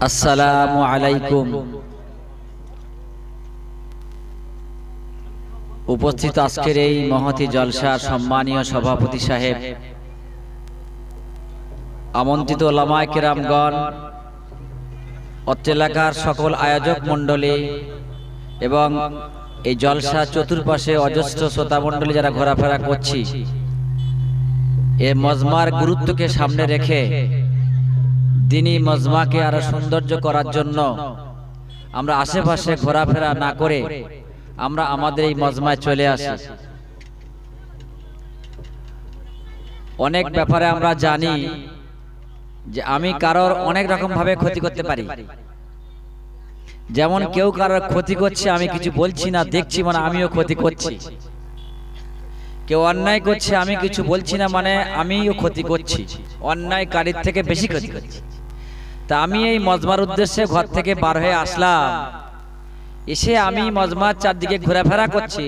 আসসালামু আলাইকুম। উপস্থিত আজকের এই মহতি জলসার সম্মানীয় সভাপতি সাহেব, আমন্ত্রিত ওলামায়ে কেরামগণ, অত্র এলাকার সকল আয়োজক মণ্ডলী এবং এই জলসা চতুর্পাশে অজস্র শ্রোতা মণ্ডলী যারা ঘোরাফেরা করছি, এ মজমার গুরুত্বকে সামনে রেখে দিনী মজমাকে আরো সৌন্দর্য করার জন্য আমরা আশেপাশে ঘোরাফেরা না করে আমরা আমাদের এই মজমায় চলে আসি। অনেক ব্যাপারে আমরা জানি যে আমি কারোর অনেক রকম ভাবে ক্ষতি করতে পারি। যেমন কেউ কারোর ক্ষতি করছে, আমি কিছু বলছি না, দেখছি মানে আমিও ক্ষতি করছি। কেউ অন্যায় করছে, আমি কিছু বলছি না মানে আমিও ক্ষতি করছি, অন্যায়কারীর থেকে বেশি ক্ষতি করছি। তা আমি এই মজমার উদ্দেশ্যে ঘর থেকে বার হয়ে আসলাম, এসে আমি মজমার চারদিকে ঘোরাফেরা করছি,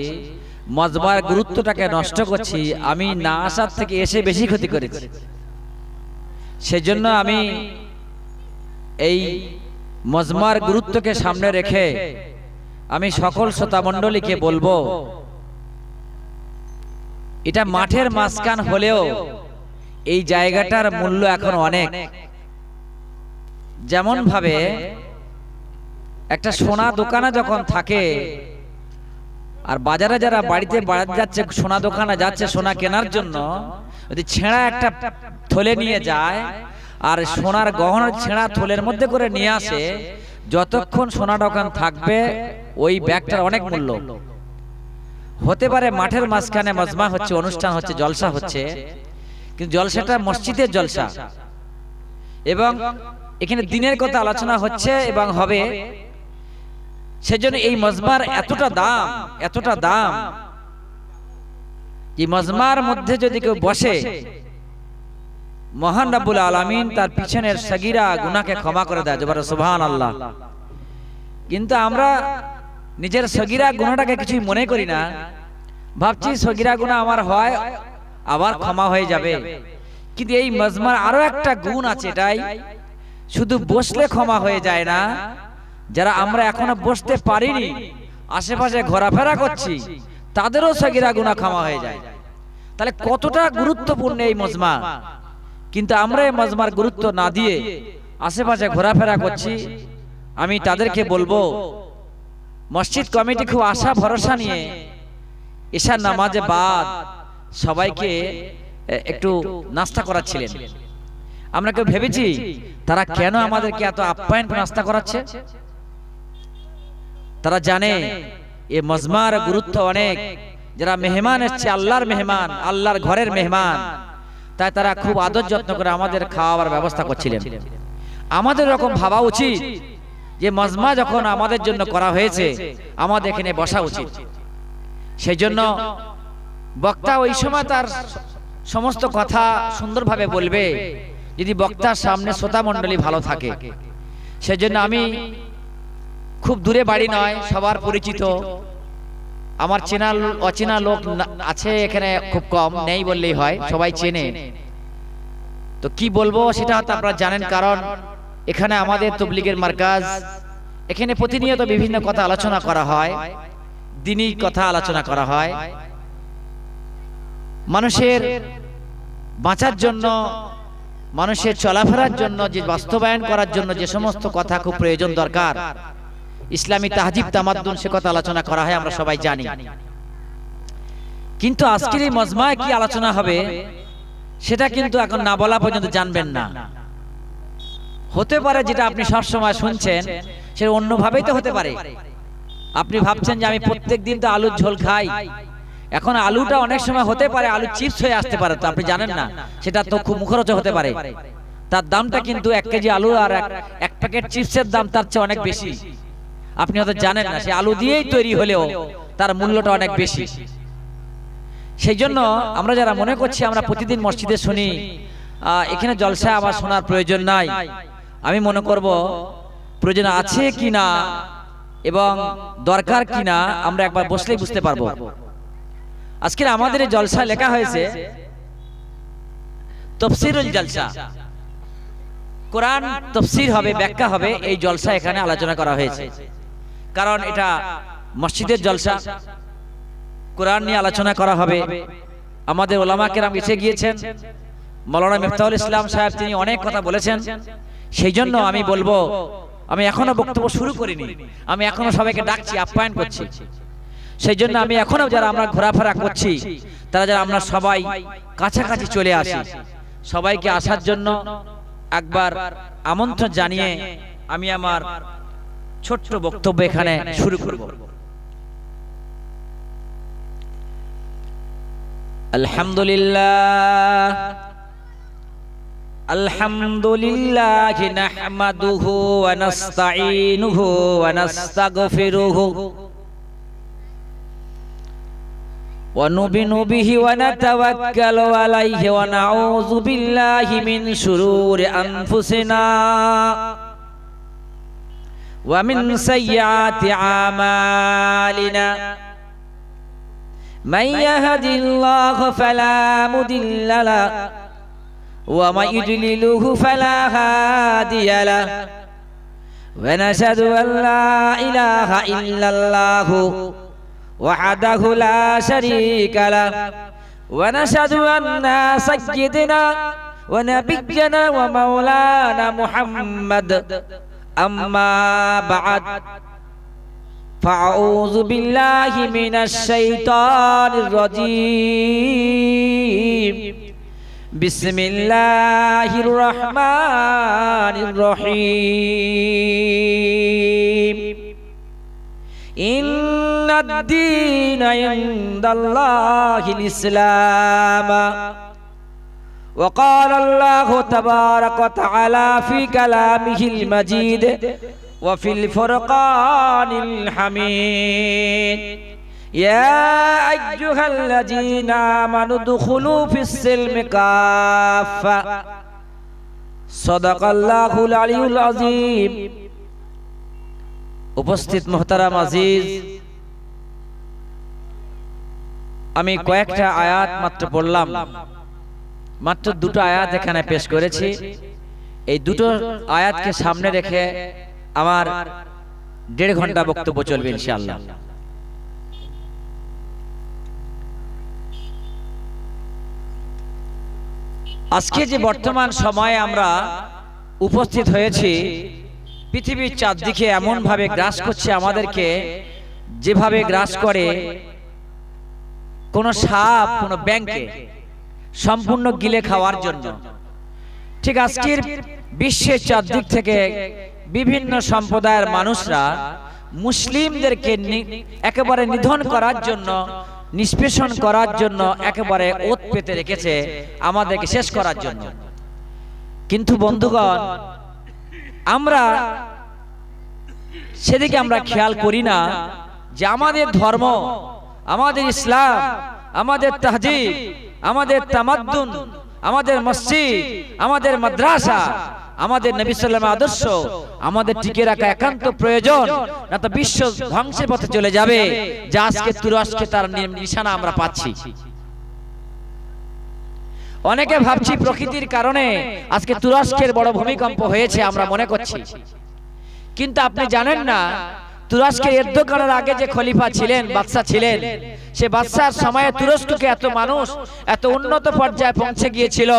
মজমার গুরুত্বটাকে নষ্ট করছি। আমি না আসার থেকে এসে বেশি ক্ষতি করেছি। সেজন্য আমি এই মজমার গুরুত্বকে সামনে রেখে আমি সকল শ্রোতা মণ্ডলীকে বলবো, এটা মাঠের মাঝখান হলেও এই জায়গাটার মূল্য এখন অনেক। যেমন ভাবে একটা সোনা দোকানে যখন থাকে আর বাজারে যারা বাড়িতে যাচ্ছে, সোনা দোকানে যাচ্ছে সোনা কেনার জন্য, যদি ছেঁড়া একটা থলে নিয়ে যায় আর সোনার গহনা ছেঁড়া থলের মধ্যে করে নিয়ে আসে, যতক্ষণ সোনা দোকান থাকবে ওই ব্যাগটার অনেক মূল্য। হতে পারে মাঠের মাঝখানে মজমা হচ্ছে, অনুষ্ঠান হচ্ছে, জলসা হচ্ছে, কিন্তু জলসাটা মসজিদের জলসা এবং এখানে দিনের কথা আলোচনা হচ্ছে এবং হবে। সেজন্য এই মজমার এতটা দাম, এই মজমার মধ্যে যদি কেউ বসে, মহান রব্বুল আলামিন তার পিছনের সগীরা গুনাহকে ক্ষমা করে দেয়। জোরে সুবহানাল্লাহ। কিন্তু আমরা নিজের সগীরা গুনাহটাকে কিছুই মনে করি না, ভাবছি সগীরা গুনাহ আমার হয় আবার ক্ষমা হয়ে যাবে। কিন্তু এই মজমার আরো একটা গুণ আছে, এটাই শুধু বসলে ক্ষমা হয়ে যায় না, যারা আমরা এখনো বসতে পারিনি, আশেপাশে ঘোরাফেরা করছি, তাদেরও সগীরা গুনাহ ক্ষমা হয়ে যায়। তাহলে কতটা গুরুত্বপূর্ণ এই মজমা। কিন্তু আমরা এই মজমার গুরুত্ব না দিয়ে আশেপাশে ঘোরাফেরা করছি। আমি তাদেরকে বলবো, মসজিদ কমিটি খুব আশা ভরসা নিয়ে ঈশার নামাজে বাদ সবাইকে একটু নাস্তা করাচ্ছিলেন। আমরা কেউ ভেবেছি তারা কেন আমাদেরকে এত আপ্যায়ন করে নাস্তা করাচ্ছে? তারা জানে এ মজমার গুরুত্ব অনেক। যারা মেহমান এসছে, আল্লাহর মেহমান, আল্লাহর ঘরের মেহমান, তাই তারা খুব আদর যত্ন করে আমাদের খাওয়াবার ব্যবস্থা করছিলেন। আমাদের এরকম ভাবা উচিত যে মজমা যখন আমাদের জন্য করা হয়েছে, আমাদের এখানে বসা উচিত। সেই জন্য বক্তা ওই সময় তার সমস্ত কথা সুন্দরভাবে বলবে যদি বক্তার সামনে শ্রোতা মণ্ডলী ভালো থাকে। সেজন্য আমি খুব দূরে বাড়ি নয়, সবার পরিচিত, আমার চেনা অচেনা লোক আছে এখানে খুব কম, নেই বললেই হয়, সবাই চেনে। তো কি বলবো সেটা হয়তো আপনারা জানেন, কারণ এখানে আমাদের তবলিগের মার্কাজ, এখানে প্রতিনিয়ত বিভিন্ন কথা আলোচনা করা হয়, দ্বীনি কথা আলোচনা করা হয়। মানুষের বাঁচার জন্য, মানুষের চলাফেরার জন্য, যে বাস্তবায়ন করার জন্য যে সমস্ত কথা খুব প্রয়োজন দরকার, ইসলামী তাহজিব তামাদ্দুন, সে কথা আলোচনা করা হয়, আমরা সবাই জানি। কিন্তু আজকের এই মজমায় কি আলোচনা হবে সেটা কিন্তু এখন না বলা পর্যন্ত জানবেন না। হতে পারে যেটা আপনি সব সময় শুনছেন সেটা অন্যভাবেই তো হতে পারে। আপনি ভাবছেন যে আমি প্রত্যেক দিন তো আলুর ঝোল খাই, এখন আলুটা অনেক সময় হতে পারে আলু চিপস হয়ে আসতে পারে, তো আপনি জানেন না, সেটা তো খুব মুখরোচক হতে পারে। তার দামটা কিন্তু 1 কেজি আলু আর এক প্যাকেট চিপসের দাম তার চেয়ে অনেক বেশি। আপনি হয়তো জানেন না, সে আলু দিয়েই তৈরি হলেও তার মূল্যটা অনেক বেশি। সেই জন্য আমরা যারা মনে করছি আমরা প্রতিদিন মসজিদে শুনি, এখানে জলসা আমার শোনার প্রয়োজন নাই, আমি মনে করব প্রয়োজন আছে কিনা এবং দরকার কিনা আমরা একবার বসলেই বুঝতে পারবো। আজকে আমাদের এই জলসা লেখা হয়েছে তফসিরুল জলসা, কোরআন তাফসীর হবে, ব্যাখ্যা হবে, এই জলসা এখানে আলোচনা করা হয়েছে। কারণ এটা মসজিদের জলসা, কোরআন নিয়ে আলোচনা করা হবে। আমাদের ওলামা কেরাম এসে গিয়েছেন, মাওলানা মিফতাহুল ইসলাম সাহেব তিনি অনেক কথা বলেছেন। সেই জন্য আমি বলবো, আমি এখনো বক্তব্য শুরু করিনি, আমি এখনো সবাইকে ডাকছি, আপ্যায়ন করছি। সেই জন্য আমি এখনো যারা আমরা ঘোরাফেরা করছি, তারা যারা আমরা সবাই কাছাকাছি চলে আসি, সবাইকে আসার জন্য একবার আমন্ত্রণ জানিয়ে আমি আমার ছোট্ট বক্তব্য এখানে শুরু করব। আলহামদুলিল্লাহ আলহামদুলিল্লাহ নাহমাদুহু ওয়া নাস্তাঈনুহু ওয়া নাস্তাগফিরুহু ওয়া নু'মিনু বিহি ওয়া নাতাওয়াক্কালু আলাইহি ওয়া নাউযু বিল্লাহি মিন শুরুরি আনফুসিনা ওয়া মিন সাইয়্যাতি আমালিনা মান ইয়াহদিল্লাহু ফালা মুদিল্লা লাহু ওয়া মান ইউদ্লিলহু ফালা হাদিয়া লাহু ওয়া নাশহাদু আন লা ইলাহা ইল্লাল্লাহু ওয়াহদাহু লা শারীকা লাহু ওয়া নাশহাদু আন্না সাইয়্যিদানা ওয়া নাবিয়্যানা ওয়া মাওলানা মুহাম্মাদ আম্মা বা'দ ফাআউযু বিল্লাহি মিনাশ শাইতানির রাজীম বিসমিল্লাহির রহমানির রহিম ইন্নাদ দীনা ইনদাল্লাহিল ইসলাম ওয়া ক্বালা আল্লাহু তাবারাকা ওয়া তাআলা ফি কালামিহিল মাজিদ ওয়া ফিল ফুরকানিল হামিদ ইয়া আইয়ুহাল্লাযীনা আমানু দুখুলু ফিস-সিলমি কাফা সাদাকাল্লাহুল আলিয়্যুল আযীম। উপস্থিত মুহতারাম আজিজ, আমি কয়েকটা আয়াত মাত্র পড়লাম, মাত্র দুটো আয়াত এখানে পেশ করেছি। এই দুটো আয়াতকে সামনে রেখে আমার 1.5 ঘন্টা বক্তব্য চলবে ইনশাআল্লাহ। আজকে যে বর্তমান সময়ে আমরা উপস্থিত হয়েছি, পৃথিবীর চারদিকে এমন ভাবে গ্রাস করছে আমাদেরকে, যেভাবে গ্রাস করে কোন সাপ কোন ব্যাঙকে সম্পূর্ণ গিলে খাওয়ার জন্য। ঠিক আজকের বিশ্বের চারদিক থেকে বিভিন্ন সম্প্রদায়ের মানুষরা মুসলিমদেরকে একেবারে নিধন করার জন্য, নিষ্পেষণ করার জন্য একেবারে ওত পেতে রেখেছে, আমাদেরকে শেষ করার জন্য। কিন্তু বন্ধুগণ, আমরা সেদিকে আমরা খেয়াল করি না যে আমাদের ধর্ম, আমাদের ইসলাম, আমাদের তাহজিব, আমাদের তামাদ্দুন, আমাদের মসজিদ, আমাদের মাদ্রাসা, আমাদের নবী সাল্লাল্লাহু আলাইহি আদর্শ আমাদের টিকে রাখা একান্ত প্রয়োজন, না তো বিশ্ব ধ্বংসের পথে চলে যাবে, যা আজকে তুরস্কে তার নিশানা আমরা পাচ্ছি। অনেকে ভাবছি প্রকৃতির কারণে আজকে তুরস্কের বড় ভূমিকম্প হয়েছে, আমরা মনে করছি। কিন্তু আপনি জানেন না, তুরস্কের এরদোগানের আগে যে খলিফা ছিলেন, বাদশা ছিলেন, সে বাদশার সময়ে তুরস্ককে এত মানুষ এত উন্নত পর্যায়ে পৌঁছে গিয়েছিল,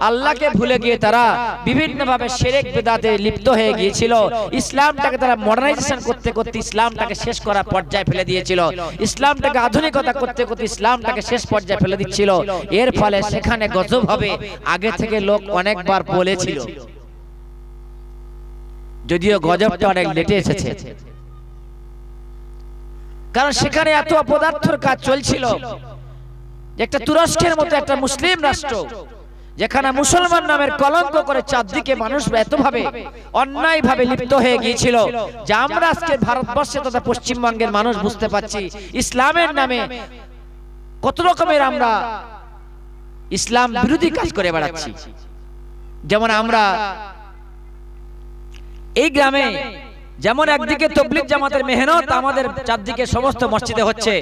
আল্লাহকে ভুলে গিয়ে তারা বিভিন্ন ভাবে শিরক বিদআতে লিপ্ত হয়ে গিয়েছিল। ইসলামটাকে তারা মডার্নাইজেশন করতে করতে ইসলামটাকে শেষ করার পর্যায়ে ফেলে দিয়েছিল, ইসলামটাকে আধুনিকতা করতে করতে ইসলামটাকে শেষ পর্যায়ে ফেলে দিচ্ছিল। এর ফলে সেখানে গজব হবে আগে থেকে লোক অনেকবার বলেছিল, যদিও গজবটা অনেক লেটে এসেছে। কারণ সেখানে এত অপদার্থর কাজ চলছিল। একটা তুরস্কের মতো একটা মুসলিম রাষ্ট্র, যেখানে মুসলমান নামের কলঙ্ক করে চারদিকে মানুষ এতভাবে অন্যায় ভাবে লিপ্ত হয়ে গিয়েছিল, যে আমরা আজকে ভারতবর্ষে তথা পশ্চিমবঙ্গের মানুষ বুঝতে পারছি ইসলামের নামে কত রকমের আমরা ইসলাম বিরোধী কাজ করে বেড়াচ্ছি। যেমন আমরা এই গ্রামে, যেমন একদিকে তবলিগ জামাতের মেহনত আমাদের চারদিকে সমস্ত মসজিদে হচ্ছে,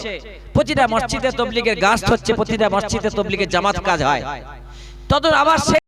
প্রতিটা মসজিদে তবলিগের গাছ হচ্ছে, প্রতিটা মসজিদে তবলিগের জামাত কাজ হয়, তত আবার